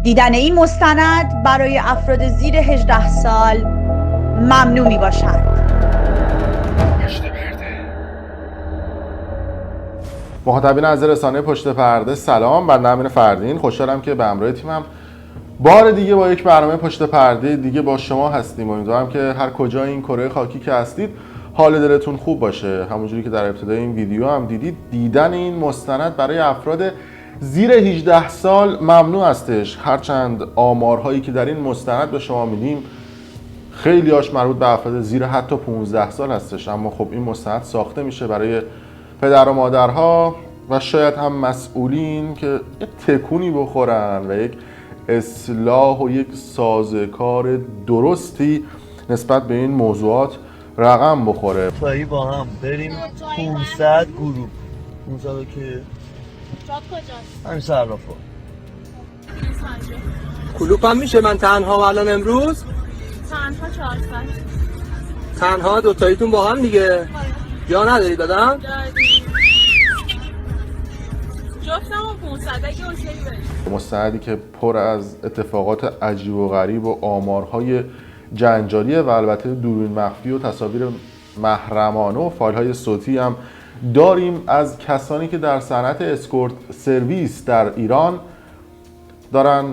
دیدن این مستند برای افراد زیر 18 سال ممنوع می باشد. مخاطبین از رسانه پشت پرده سلام، بنده امین فردین خوشحالم که به همراه تیمم بار دیگه با یک برنامه پشت پرده دیگه با شما هستیم. امیدوارم که هر کجای این کره خاکی که هستید حال دلتون خوب باشه. همونجوری که در ابتدای این ویدیو هم دیدید، دیدن این مستند برای افراد زیر 18 سال ممنوع هستش. هرچند آمارهایی که در این مستند به شما میدیم خیلی هاش مربوط به افراد زیر حتی 15 سال هستش، اما خب این مستند ساخته میشه برای پدر و مادرها و شاید هم مسئولین که یک تکونی بخورن و یک اصلاح و یک سازوکار درستی نسبت به این موضوعات رقم بخوره. تایی با هم بریم 500 گروه 500 که جاب کجاست؟ همین صرافا کلوپ هم میشه من تنها الان امروز؟ تنها 4 ساعت تنها دوتاییتون با هم دیگه؟ جا نداری بدم؟ جفتم و 500 اگه اوکی بریم. مستندی که پر از اتفاقات عجیب و غریب و آمارهای جنجالیه و البته دوربین مخفی و تصاویر محرمانه و فایل‌های صوتی هم داریم از کسانی که در صنعت اسکورت سرویس در ایران دارن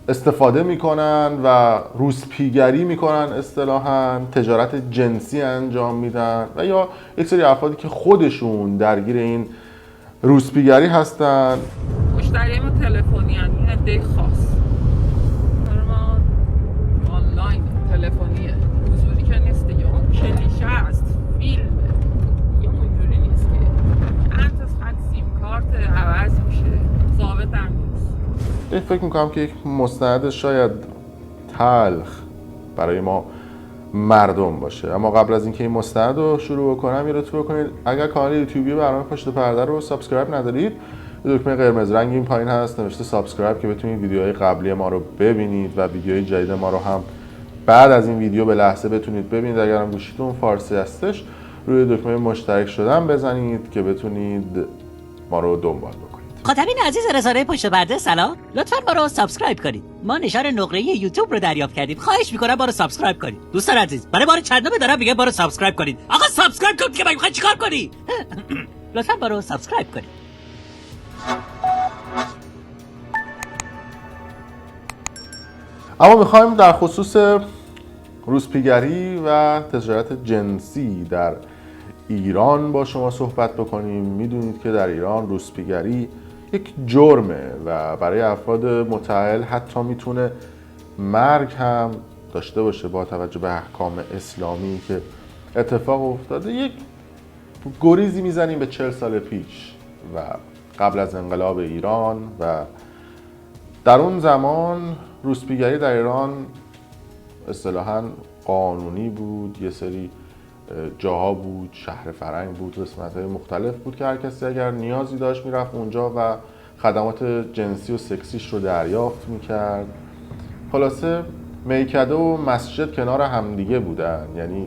استفاده میکنن و روسپیگری میکنن، اصطلاحاً تجارت جنسی انجام میدن و یا یک سری افرادی که خودشون درگیر این روسپیگری هستن. مشتریمون تلفنی ان، این عده خاص. ما آنلاین تلفنیه، حضوری که نیست دیگه. اون کلیشه است، فیلمه. دیگه اونجوری نیست که چند تا خط سیم کارت عوض میشه. ثابت هم نیست. فکر میکنم که یک مستند شاید تلخ برای ما مردم باشه، اما قبل از اینکه این مستند رو شروع بکنم یه لطف بکنید اگر کانال یوتیوبی برنامه پشت پرده رو سابسکرایب ندارید، دکمه قرمز رنگ این پایین هست نوشته سابسکرایب که بتونید ویدیوهای قبلی ما رو ببینید و ویدیوهای جدید ما رو هم بعد از این ویدیو به لحظه بتونید ببینید. اگر هم گوشیتون فارسی هستش روی دکمه مشترک شدن بزنید که بتونید ما رو دنبال بکنید. مخاطبین عزیز رسانه پشت پرده سلام، لطفاً ما رو سابسکرایب کنید. ما نشان نقره یوتیوب رو دریافت کردیم، خواهش میکنم ما رو سابسکرایب کنید. دوستان عزیز برای بار چندم دارم میگم ما رو سابسکرایب کنید. آقا سابسکرایب کن که من میخوام چیکار کنی؟ لطفاً ما رو سابسکرایب کنید. اما میخوایم در خصوص روسپیگری و تجارت جنسی در ایران با شما صحبت بکنیم. میدونید که در ایران روسپیگری یک جرمه و برای افراد متأهل حتی میتونه مرگ هم داشته باشه. با توجه به احکام اسلامی که اتفاق افتاده یک گریزی میزنیم به 40 سال پیش و قبل از انقلاب ایران و در اون زمان روسپیگری در ایران اصطلاحاً قانونی بود. یه سری جاها بود، شهر فرنگ بود، قسمت‌های مختلف بود که هر کسی اگر نیازی داشت میرفت اونجا و خدمات جنسی و سکسیش رو دریافت میکرد. خلاصه میکده و مسجد کنار همدیگه بودن، یعنی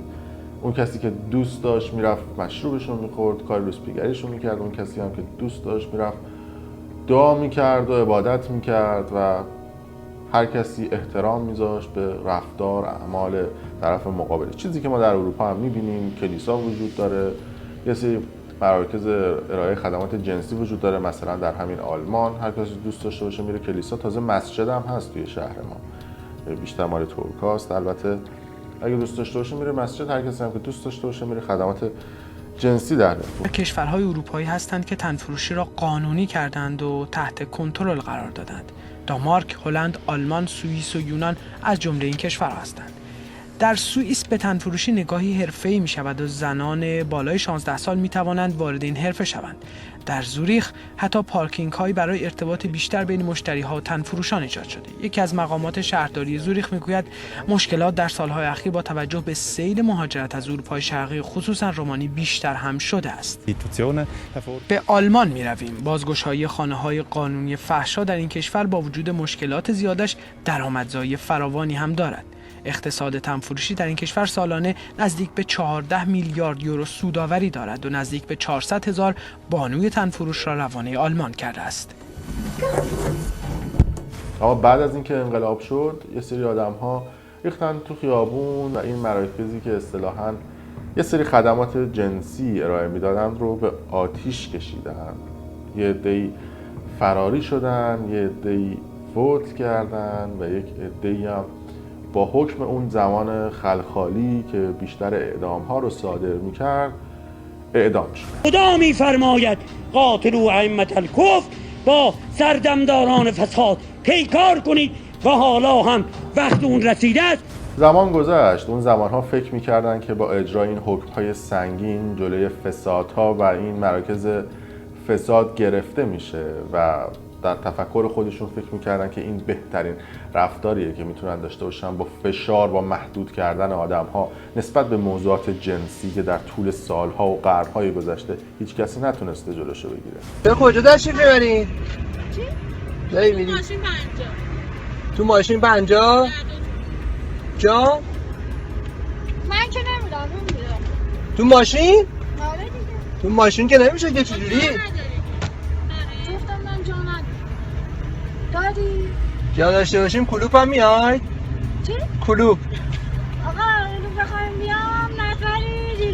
اون کسی که دوست داشت میرفت مشروبش رو میخورد، کار روسپیگریش رو میکرد، اون کسی هم که دوست داشت میرفت دعا میکرد و عبادت میکرد و هر کسی احترام میذاشت به رفتار اعمال طرف مقابل. چیزی که ما در اروپا هم میبینیم، کلیسا وجود داره، یه سری مراکز ارائه خدمات جنسی وجود داره. مثلا در همین آلمان هر کسی دوست داشته باشه میره کلیسا، تازه مسجد هم هست توی شهر ما، بیشتر مال ترکاست البته. اگه دوست داشته باشه میره مسجد، هر کسی هم که دوست داشته باشه میره خدمات جنسی دریافت. کشورهای اروپایی هستند که تنفروشی را قانونی کردند و تحت کنترل قرار دادند. دانمارک، هلند، آلمان، سوئیس و یونان از جمله این کشورها هستند. در سوئیس به تنفروشی نگاهی حرفه‌ای می‌شود و زنان بالای 16 سال می‌توانند وارد این حرفه شوند. در زوریخ حتی پارکینگ‌هایی برای ارتباط بیشتر بین مشتری‌ها و تنفروشان ایجاد شده. یکی از مقامات شهرداری زوریخ می‌گوید مشکلات در سال‌های اخیر با توجه به سیل مهاجرت از اروپای شرقی خصوصا رومانی بیشتر هم شده است. به آلمان می‌رویم. بازگشایی خانه‌های قانونی فحشا در این کشور با وجود مشکلات زیادش درآمدزایی فراوانی هم دارد. اقتصاد تنفروشی در این کشور سالانه نزدیک به 14 میلیارد یورو سودآوری دارد و نزدیک به 400,000 بانوی تنفروش را روانه آلمان کرده است. اما بعد از اینکه انقلاب شد یه سری آدم‌ها ریختن تو خیابون و این مراکزی که اصطلاحاً یه سری خدمات جنسی ارائه میدادن رو به آتیش کشیدن. یه عده‌ای فراری شدن، یه عده‌ای فوت کردن و یک عده‌ای هم با حکم اون زمان خلخالی که بیشتر اعدام‌ها رو صادر می‌کرد اعدام شد. خدا می‌فرماید قاتلوا ائمة الکفر، با سردمداران فساد پیکار کنید و حالا هم وقت اون رسیده است. زمان گذشت، اون زمانها فکر می‌کردن که با اجرای این حکم‌های سنگین جلوی فسادها و این مراکز فساد گرفته میشه و در تفکر خودشون فکر می‌کردن که این بهترین رفتاریه که میتونن داشته باشن با فشار، با محدود کردن آدم‌ها نسبت به موضوعات جنسی که در طول سال‌ها و قرن‌های گذشته هیچ کسی نتونسته جلوشو بگیره. به کجا تشریف میبرین؟ چی؟ جایی میری؟ ماشین پنجا. تو ماشین پنجا؟ جا؟ من که نمیدونم نمیدونم. تو ماشین؟ آره دیگه. تو ماشین که نمیشه که چجوری؟ جفتم من جا ندارم. داری؟ جا داشته باشیم کلوپ هم میای؟ چی؟ کلوپ. آقا اینو بخوایم بیام نفری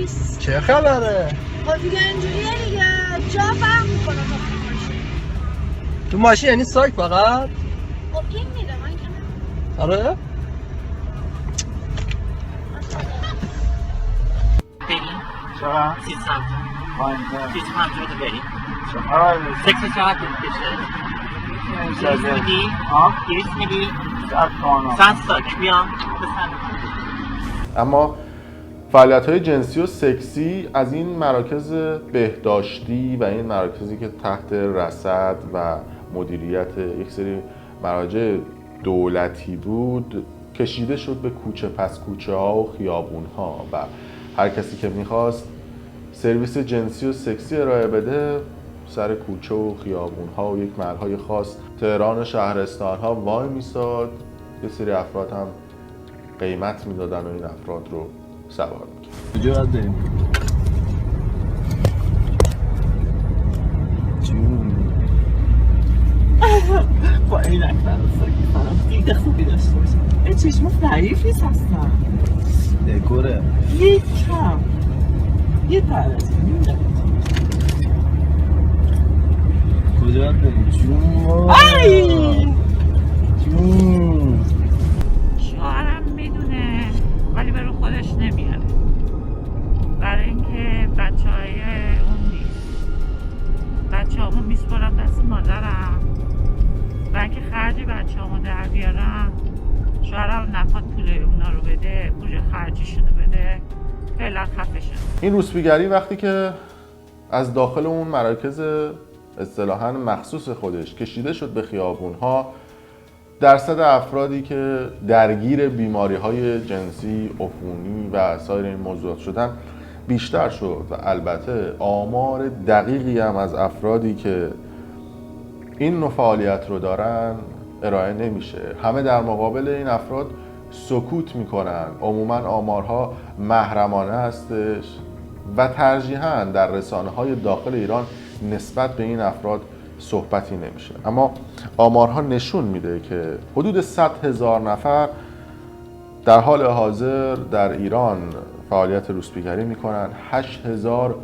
200. چه خبره؟ خب دیگه اینجوریه دیگه جا فهم میکنم با ماشین. تو ماشین یعنی سایت فقط؟ خب این میده من که نمیدونم. آره؟ بریم چرا؟ 300 پایین‌تر. 350 رو بریم چقدر؟ 6 ساعت میکشه. 200 میدی؟ 200 میدی؟ 100 تومن. 100 ساک بیام اما فعالیت‌های جنسی و سکسی از این مراکز بهداشتی و این مراکزی که تحت رصد و مدیریت یک سری مراجع دولتی بود کشیده شد به کوچه پس کوچه ها و خیابون ها و هر کسی که میخواست سرویس جنسی و سکسی ارائه بده سر کوچه و خیابون ها و یک محلهای خاص تهران و شهرستان ها وای میساد. یه سری افراد هم قیمت میدادن و این افراد رو سوار میکرد. کجا باید بریم؟ جون با این اکبر ساکی فرام دید خوبی داشته باشم. این چشم ضعیف نیست هستم. دکوره یک کم یه درست کجا باید بریم؟ جون جون شوهرم میدونه ولی به رو خودش نمیاره، برای اینکه بچه‌های اون نیست. بچه‌هامو میسپارم دست مادرم و اینکه خرجی بچه‌هامو در بیارم. شوهرم نخواد پول اونا رو بده، پول خرجیشونو بده، فعلا خفشن. این روسپیگری وقتی که از داخل اون مراکز اصطلاحاً مخصوص خودش کشیده شد به خیابون‌ها، درصد افرادی که درگیر بیماری‌های جنسی، عفونی و سایر این موضوعات شدن بیشتر شد و البته آمار دقیقی هم از افرادی که این نوع فعالیت رو دارن ارائه نمیشه. همه در مقابل این افراد سکوت میکنن. عموما آمارها محرمانه هستش و ترجیحاً در رسانه‌های داخل ایران نسبت به این افراد صحبتی نمیشه. اما آمارها نشون میده که حدود 100,000 نفر در حال حاضر در ایران فعالیت روسپیگری میکنن. 8,000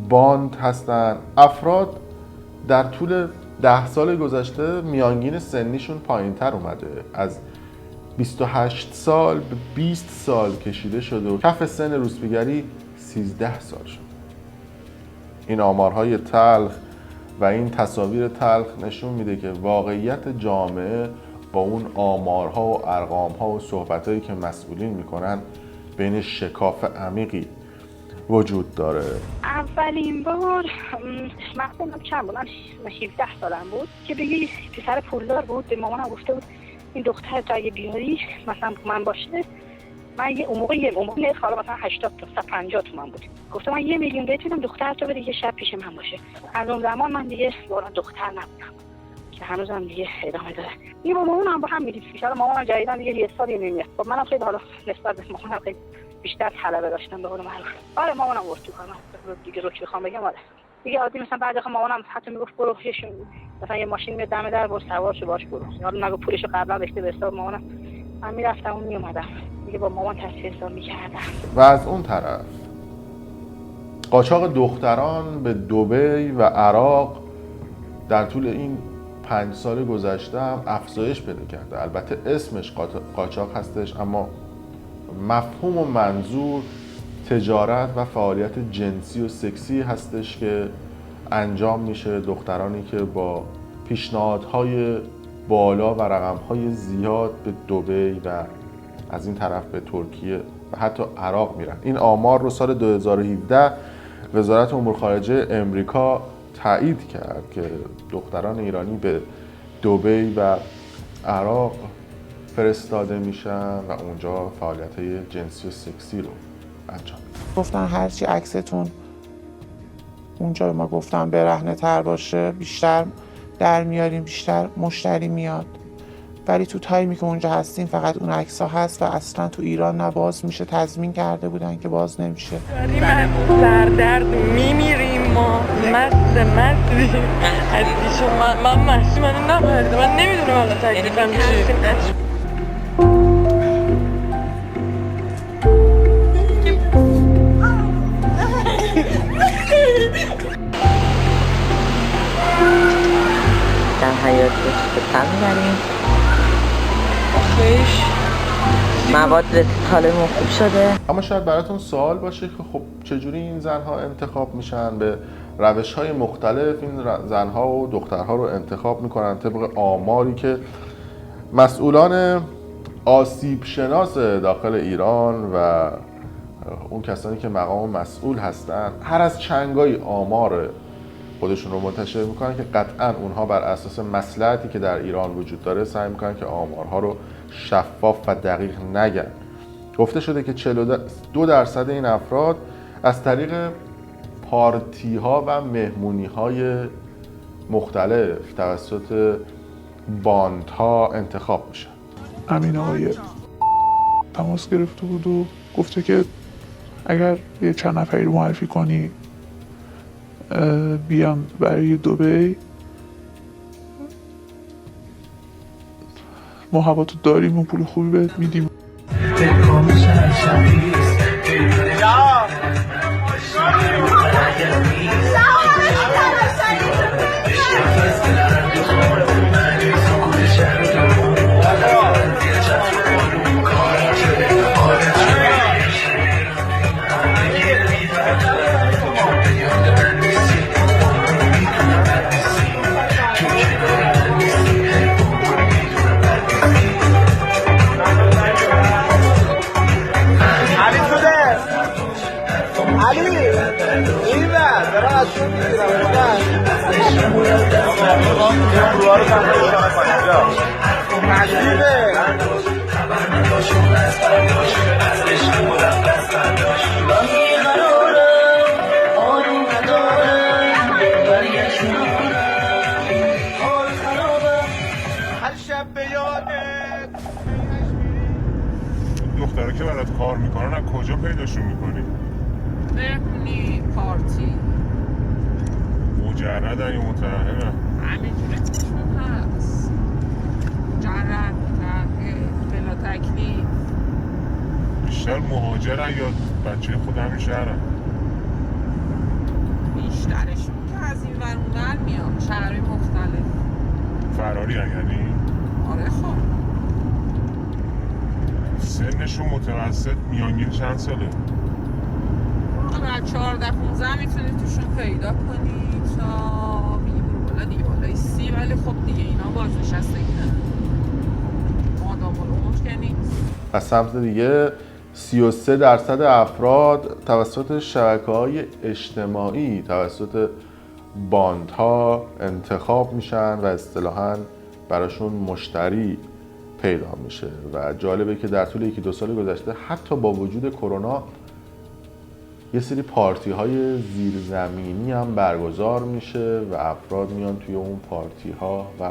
باند هستن. افراد در طول 10 سال گذشته میانگین سنیشون پایینتر اومده، از 28 سال به 20 سال کشیده شده و کف سن روسپیگری 13 سال شد. این آمارهای تلخ و این تصاویر تلخ نشون میده که واقعیت جامعه با اون آمارها و ارقامها و صحبتهایی که مسئولین میکنن بین شکاف عمیقی وجود داره. اولین بار من سنم چند بود؟ من 17 سالم بود که بگی پسر پولدار بود. به مامانم گفته بود این دختر تو اگه بیاری مثلا من باشه، من یه موقع حالا مثلا 80 تا 150 تومن بود، گفتم من 1 میلیون بهت میدم دختر تو بده یه شب پیش من باشه. از اون زمان من دیگه واقعا دختر نبودم که هنوزم دیگه ادامه داره. این با مامانم با هم میدید بیشتر. مامانم جدیداً دیگه یه سالی نمیاد. خب منم خیلی حالا نسبت به مامانم خیلی بیشتر طلبه داشتم به قول معروف. آره مامانم گفت تو کارم دیگه رو چی بخوام بگم. آره دیگه عادی مثلا بعد مامانم حتی میگفت برو مثلا یه ماشین میاد دم در برو سوار شو باش برو، حالا نگو پولشو قبلا رشته به حساب مامانم، من میرفتم و میومدم دیگه، با مامان تصفیه حساب میکردم. و از اون طرف قاچاق دختران به دبی و عراق در طول این 5 سال گذشته هم افزایش پیدا کرده. البته اسمش قاچاق هستش، اما مفهوم و منظور تجارت و فعالیت جنسی و سکسی هستش که انجام میشه. دخترانی که با پیشنهادهای بالا و رقمهای زیاد به دبی و از این طرف به ترکیه و حتی عراق میرن. این آمار رو سال 2017 وزارت امور خارجه امریکا تایید کرد که دختران ایرانی به دبی و عراق فرستاده میشن و اونجا فعالیت‌های جنسی و سکسی رو انجام میدن. گفتن هرچی عکستون اونجا به ما گفتن برهنه تر باشه بیشتر در میاریم، بیشتر مشتری میاد، ولی تو تایمی که اونجا هستیم فقط اون عکس ها هست و اصلا تو ایران نه باز میشه، تضمین کرده بودن که باز نمیشه. من در درد میمیریم، ما مردیم از شما، من محشی منو نبرده، من نمیدونم حالا تکلیفم چیه. در حیات به کم میبریم، مواد حالمون خوب شده. اما شاید براتون سوال باشه که خب چجوری این زنها انتخاب میشن؟ به روش‌های مختلف این زنها و دخترها رو انتخاب میکنن طبق آماری که مسئولان آسیب شناس داخل ایران و اون کسانی که مقام مسئول هستن هر از چنگایی آمار خودشون رو منتشر میکنن که قطعا اونها بر اساس مصلحتی که در ایران وجود داره سعی میکنن که آمارها رو شفاف و دقیق نگن. گفته شده که 42% این افراد از طریق پارتی ها و مهمونی های مختلف توسط باند ها انتخاب میشن. امین آقای تماس گرفته بود و گفته که اگر یه چند نفری رو معرفی کنی بیان برای دبی، ما هواتو داریم و پول خوبی بهت میدیم. دختره که برات کار میکنن از کجا پیداشون میکنی؟ مهمونی، پارتی، مجردن یا متأهلن؟ همینجوری توشون هست. مجرد، متأهل، بلا تکلیف. بیشتر مهاجرن یا بچه خود همین شهرن؟ بیشترشون که از این ور اون ور میان، شهرهای مختلف. فراری هن یعنی؟ آره خب. سنشون متوسط میانگین چند ساله؟ بعد 14-15 میتونید توشون پیدا کنید تا میگیم بالا دیگه بالای 30، ولی خب دیگه اینا بازنشستگی دارن، مادام العمر که نیست. از سمت دیگه 33% افراد توسط شبکه‌های اجتماعی توسط باندها انتخاب میشن و اصطلاحاً براشون مشتری پیدا میشه. و جالبه که در طول 1-2 سال گذشته حتی با وجود کرونا یه سری پارتی های زیرزمینی هم برگزار میشه و افراد میان توی اون پارتی ها و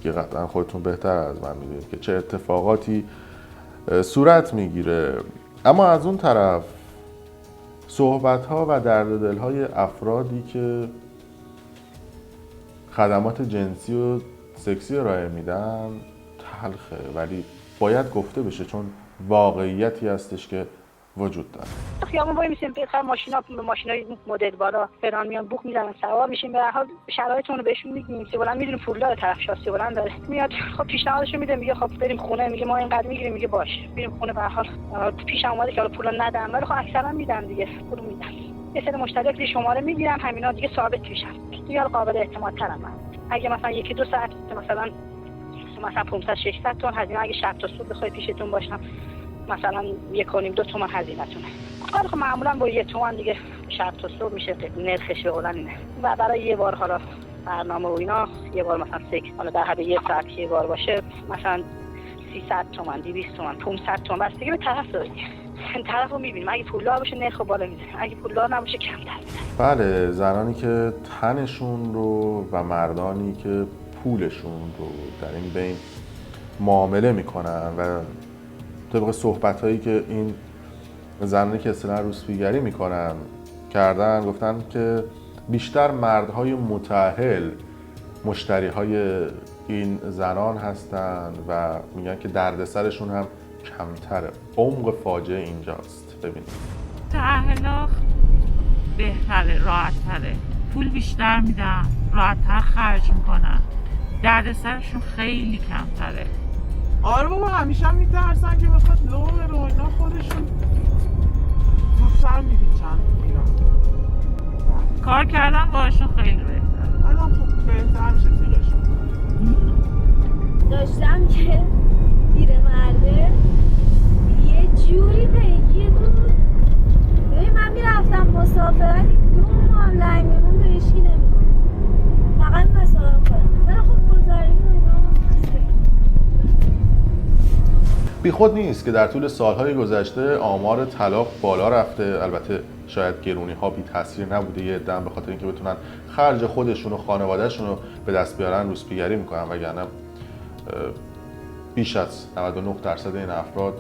قطعا خودتون بهتر از من میدونید که چه اتفاقاتی صورت میگیره. اما از اون طرف صحبت ها و درد دل های افرادی که خدمات جنسی و سکسی ارائه میدن تلخه، ولی باید گفته بشه چون واقعیتی هستش که وجود داره. خیابون وای میسیم بخیر ماشینای مدل بالا فلان میان بوق میزنن سوار میشیم، به هر حال شرایطمون رو بهشون میگیم. سیبلند میدونیم پولدار، طرف شاسی بلند داره، میاد خب پیشنهادشو میده، میگه خب بریم خونه، میگه ما اینقدر میگیریم، میگه باش بریم خونه. به هر حال پیش اومده که حالا پولو ندن، ولی خب اکثرا میدن دیگه، پولو میدن. یه سری مشتری‌ها که شماره میگیرن همینا دیگه ثابت میشن، دیگه قابل اعتماد ترن. اگه مثلا یکی دو ساعت مثلا 500 600 تومن هزینه، اگه شب تا صبح بخوای پیشتون باشم مثلا 1.5 2 تومن هزینه‌تونه. خب معمولا با 1 تومن دیگه شب تا صبح میشه نرخش اولن اینه. و برای یه بار حالا برنامه و اینا یه بار مثلا سکس حالا در حد یه ساعت یه بار باشه مثلا 300 تومن 200 تومن 500 تومن، بس دیگه به طرف داری. طرف رو میبینیم، اگه پولدار باشه نرخ بالا میزنه، اگه پولدار نباشه کمتر میزنه. بله، زنانی که تنشون رو و مردانی که پولشون رو در این بین معامله میکنن و طبق صحبت‌هایی که این زنانی که اصطلاحاً روسپیگری میکنن کردن، گفتن که بیشتر مردهای متأهل مشتریهای این زنان هستن و میگن که دردسرشون هم کمتره. عمق فاجعه اینجاست. ببینید تأهلا بهتره، راحت‌تره، پول بیشتر میدن، راحت‌تر خرج میکنن، دردسرشون خیلی کمتره. آره بابا، همیشه هم میترسن که بخواد لو بره و اینا، خودشون زودتر میریچن ایران. کار کردن باشون خیلی بهتره. الان خب بهتر میشه تیغشون. داشتم که پیرمرده یه جوری پیگیر بود. ببین من میرفتم مسافرت 2 ماه لنگ میمون به هیچکی نمی‌کنم، فقط مسائل خودم. ولی خب گذاری و اینا بی خود نیست که در طول سالهای گذشته آمار طلاق بالا رفته. البته شاید گرونی ها بی تاثیر نبوده، یه عده به خاطر اینکه بتونن خرج خودشون و خانوادهشون رو به دست بیارن روسپیگری میکنن، وگرنه بیش از 99% این افراد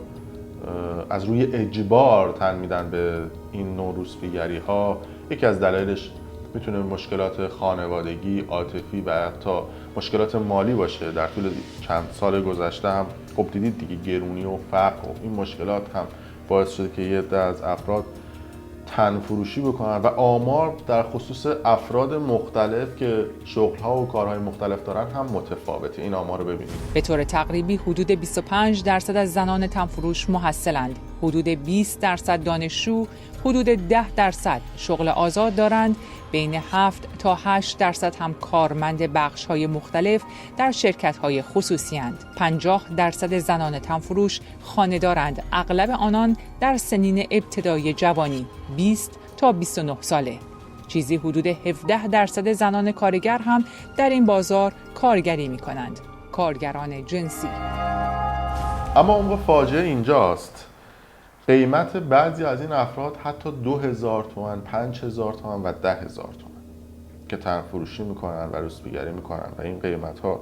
از روی اجبار تن میدن به این نوع روسپیگری ها. یکی از دلایلش میتونه مشکلات خانوادگی، عاطفی و حتی مشکلات مالی باشه. در طول چند سال گذشته هم خب دیدید دیگه گرونی و فقر و این مشکلات هم باعث شده که یه عده از افراد تن فروشی بکنن و آمار در خصوص افراد مختلف که شغل‌ها و کارهای مختلف دارن هم متفاوته. این آمار رو ببینید. به طور تقریبی حدود 25% از زنان تنفروش محصلند، حدود 20% دانشجو، حدود 10% شغل آزاد دارند، بین 7 تا 8% هم کارمند بخش‌های مختلف در شرکت‌های خصوصی اند. 50% زنان تنفروش خانه‌دارند، اغلب آنان در سنین ابتدایی جوانی 20 تا 29 ساله. چیزی حدود 17% زنان کارگر هم در این بازار کارگری می‌کنند، کارگران جنسی. اما عمق فاجعه اینجاست. قیمت بعضی از این افراد حتی 2000 تومان، 5000 تومان و 10,000 تومان که تنفروشی میکنن و روسپیگری میکنن و این قیمت ها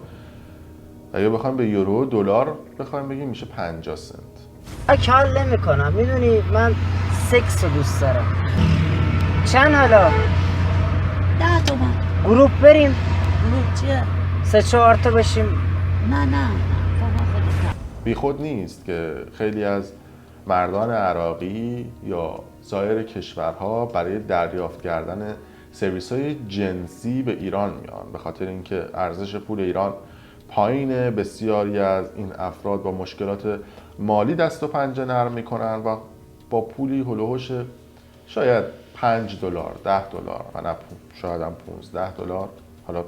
اگه بخوایم به یورو دلار بخوایم بگیم میشه 50 سنت. اکال نمیکنم، میدونی من سکس رو دوست دارم. چند حالا؟ 10 تومن. گروپ بریم؟ گروپ چیه؟ 3-4 تا بشیم. نه بی خود نیست که خیلی از مردان عراقی یا سایر کشورها برای دریافت کردن سرویس‌های جنسی به ایران میان، به خاطر اینکه ارزش پول ایران پایینه. بسیاری از این افراد با مشکلات مالی دست و پنجه نرم میکنن و با پولی هلوهوش شاید $5 $10 و نه شاید هم $15، حالا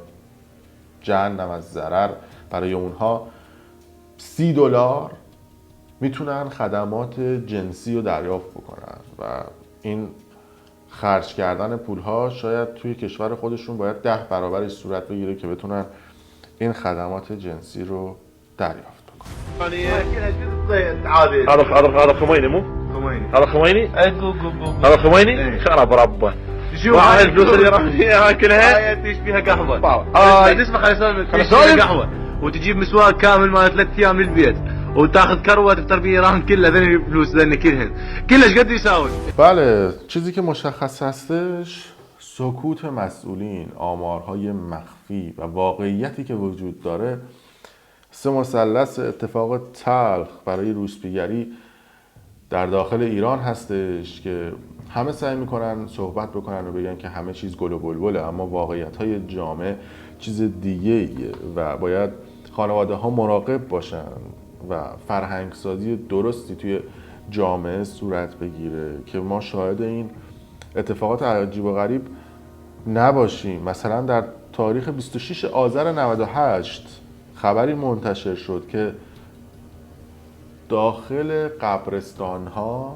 جهنم از ضرر، برای اونها $30 میتونن خدمات جنسی رو دریافت بکنن و این خرج کردن پولها شاید توی کشور خودشون باید 10 برابرش صورت بگیره که بتونن این خدمات جنسی رو دریافت بکنن. هذا خميني مو؟ خميني هذا خميني؟ هذا خميني؟ خرب ربه شو هاي الفلوس اللي راح فيها كلها تشبيها قهوه. اسمع خليني اسولف قهوه وتجيب مسواق كامل مال 3 ايام للبيت وتاخذ كروه تفطر بيه ايران كلها ذني فلوس ذني كلهن كلش قد يساوي. بله، چیزی که مشخص هستش سکوت مسئولین، آمارهای مخفی و واقعیتی که وجود داره، سه مثلث اتفاق تلخ برای روسپیگری در داخل ایران هستش که همه سعی میکنن صحبت بکنن و بگن که همه چیز گل و بلبله، اما واقعیت‌های جامعه چیز دیگه ایه و باید خانواده ها مراقب باشن و فرهنگسازی درستی توی جامعه صورت بگیره که ما شاهد این اتفاقات عجیب و غریب نباشیم. مثلا در تاریخ 26 آذر 98 خبری منتشر شد که داخل قبرستان ها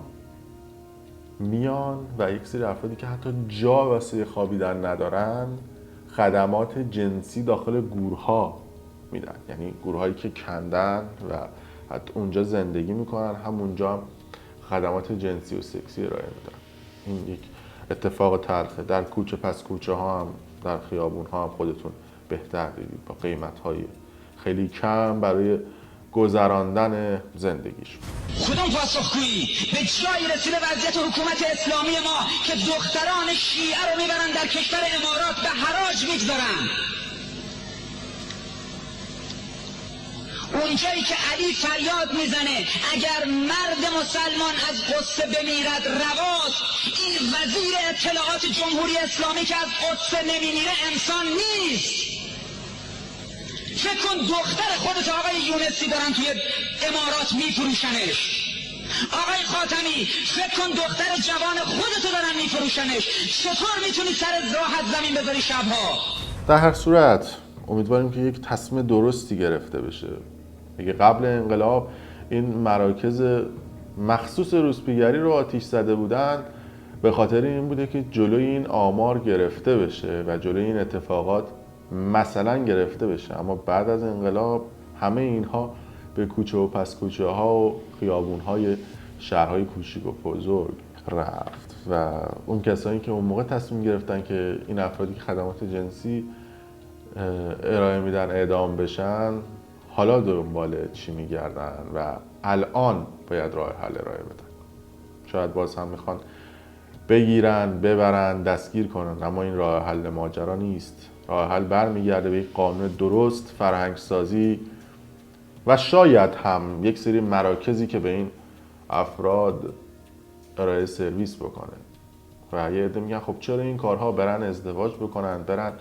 میان و یک سری افرادی که حتی جا واسه خوابیدن ندارن خدمات جنسی داخل گورها میدن، یعنی گورهایی که کندن و حتی اونجا زندگی میکنن، همونجا هم خدمات جنسی و سکسی ارائه میدن. این یک اتفاق تلخه. در کوچه پس کوچه ها هم در خیابون ها هم خودتون بهتر دیدید با قیمت های خیلی کم برای گذراندن زندگیشون. کدوم پاسخگویی به جایی رسیده وضعیت حکومت اسلامی ما که دختران شیعه رو میبرن در کشور امارات به حراج میگذارن؟ اونجایی که علی فریاد میزنه اگر مرد مسلمان از قدس بمیرد رواست، این وزیر اطلاعات جمهوری اسلامی که از قدس نمیمیره انسان نیست. فکر کن دختر خودت آقای یونسی دارن توی امارات میفروشنش. آقای خاتمی فکر کن دختر جوان خودتو دارن میفروشنش. چطور میتونی سر راحت زمین بذاری شبها؟ در هر صورت امیدواریم که یک تصمیم درستی گرفته بشه. اگه قبل انقلاب این مراکز مخصوص روسپیگری رو آتیش زده بودن به خاطر این بوده که جلوی این آمار گرفته بشه و جلوی این اتفاقات مثلا گرفته بشه، اما بعد از انقلاب همه اینها به کوچه و پس کوچه ها و خیابون های شهرهای کوچیک و بزرگ رفت و اون کسانی که اون موقع تصمیم گرفتن که این افرادی که خدمات جنسی ارائه میدن اعدام بشن حالا دنبال چی میگردن و الان باید راه حل ارائه بدن. شاید باز هم میخوان بگیرن، ببرن، دستگیر کنن، اما این راه حل ماجرا نیست. راه حل برمیگرده به یک قانون درست، فرهنگسازی و شاید هم یک سری مراکزی که به این افراد ارائه سرویس بکنه. و یه عده میگن خب چرا این کارها برن ازدواج بکنن، برن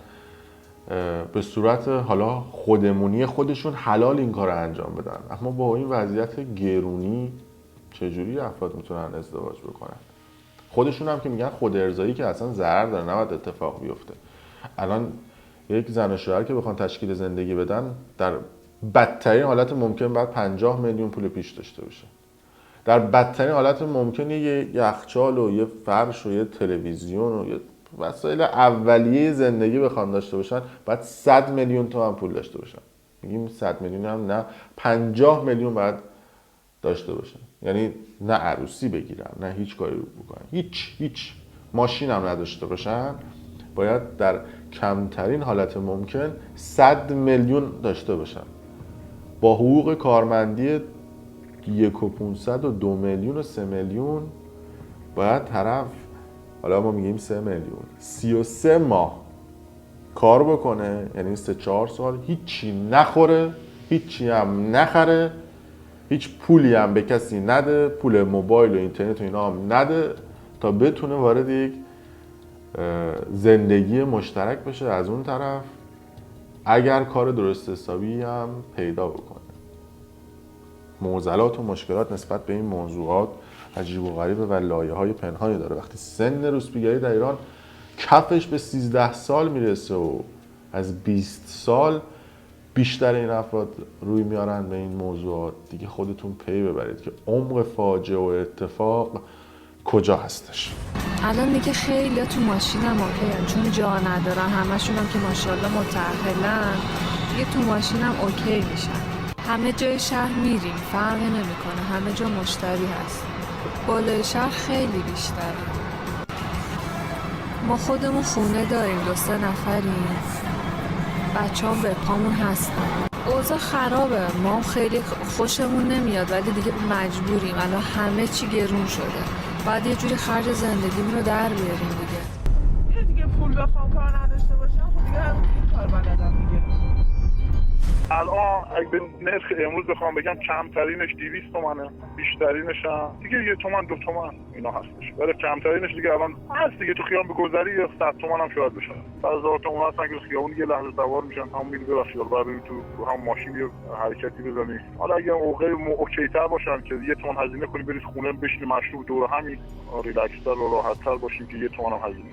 به صورت حالا خودمونی خودشون حلال این کار رو انجام بدن، اما با این وضعیت گرونی چجوری افراد میتونن ازدواج بکنن؟ خودشون هم که میگن خود ارضایی که اصلا ضرر داره، نباید اتفاق بیفته. الان یک زن و شوهر که بخوان تشکیل زندگی بدن در بدترین حالت ممکن باید 50 میلیون پول پیش داشته باشه. در بدترین حالت ممکن یه یخچال و یه فرش و یه تلویزیون و یه وسایل اولیه زندگی بخوان داشته باشن باید 100 میلیون تومان پول داشته باشن. میگیم 100 میلیون هم نه، 50 میلیون باید داشته باشن. یعنی نه عروسی بگیرن، نه هیچ کاری رو بکنن، هیچ ماشین هم نداشته باشن، باید در کمترین حالت ممکن 100 میلیون داشته باشن. با حقوق کارمندی 1.5 و 2 میلیون و 3 میلیون باید طرف، حالا ما میگیم 3 میلیون، 33 ماه کار بکنه، یعنی 3-4 سال هیچی نخوره، هیچی هم نخره، هیچ پولی هم به کسی نده، پول موبایل و اینترنت و اینا هم نده تا بتونه وارد یک زندگی مشترک بشه. از اون طرف اگر کار درست حسابی هم پیدا بکنه. معضلات و مشکلات نسبت به این موضوعات عجیب و غریبه و لایه‌های پنهانی داره. وقتی سن روسپیگری در ایران کفش به 13 سال میرسه و از 20 سال بیشتر این افراد روی میارن به این موضوعات، دیگه خودتون پی ببرید که عمق فاجعه و اتفاق کجا هستش. الان دیگه خیلی تو ماشینم اوکیه، چون جا ندارن، همشون هم که ماشاءالله متأهلن، دیگه تو ماشینم اوکی میشن. همه جای شهر میریم، فرقی نمیکنه، همه جا مشتری هست. بالای شهر خیلی بیشتره. ما خودمون خونه داریم، 2-3 نفریم، بچه‌ها به پامون هستن. اوضاع خرابه، ما خیلی خوشمون نمیاد ولی دیگه مجبوریم. الان همه چی گرون شده، بعد یه جوری خرج زندگیمون رو در بیاریم دیگه. دیگه کار نداشته باشم خب دیگه این کار بلدم دیگه. الان اگه به نرخ امروز بخوام بگم کمترینش 200 تومنه، بیشترینش هم دیگه 1 تومن 2 تومن اینا هستش. ولی کمترینش دیگه الان هست دیگه، تو خیابون بگذری 100 تومن هم شاید بشه. بعضی وقتا اون هستن که خیابون یه لحظه سوار میشن هم میری ببخشید بعد تو هم ماشین یه حرکتی بزنی. حالا اگه اوکی‌تر باشن که 1 تومن هزینه کنی بری خونه بشینی مشروب دور همین ریلکس‌تر و راحت‌تر باشیم که 1 تومن هم هزینه.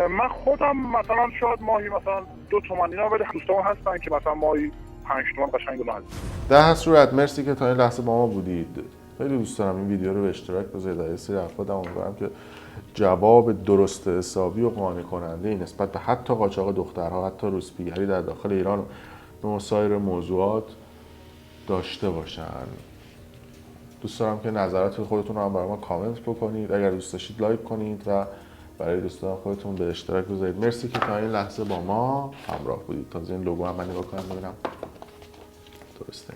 من خودم مثلا شاید ماهی مثلا 2 تومن اینا، ولی دوستان هستن که مثلا ماهی 5 تومن قشنگ دارن. در هر صورت مرسی که تا این لحظه با ما بودید. خیلی دوست دارم این ویدیو رو به اشتراک بذارید. در سری افراد امیدوارم که جواب درست حسابی و قانع کننده نسبت به حتی قاچاق دخترها، حتی روسپیگری در داخل ایران و سایر موضوعات داشته باشن. دوست دارم که نظرات خودتون رو هم برای ما کامنت بکنید. اگر دوست داشتید لایک کنید و برای دوستان خودتون به اشتراک بذارید. مرسی که تا این لحظه با ما همراه بودید. تازه این لوگو هم من نگاه کنم ببینم درسته.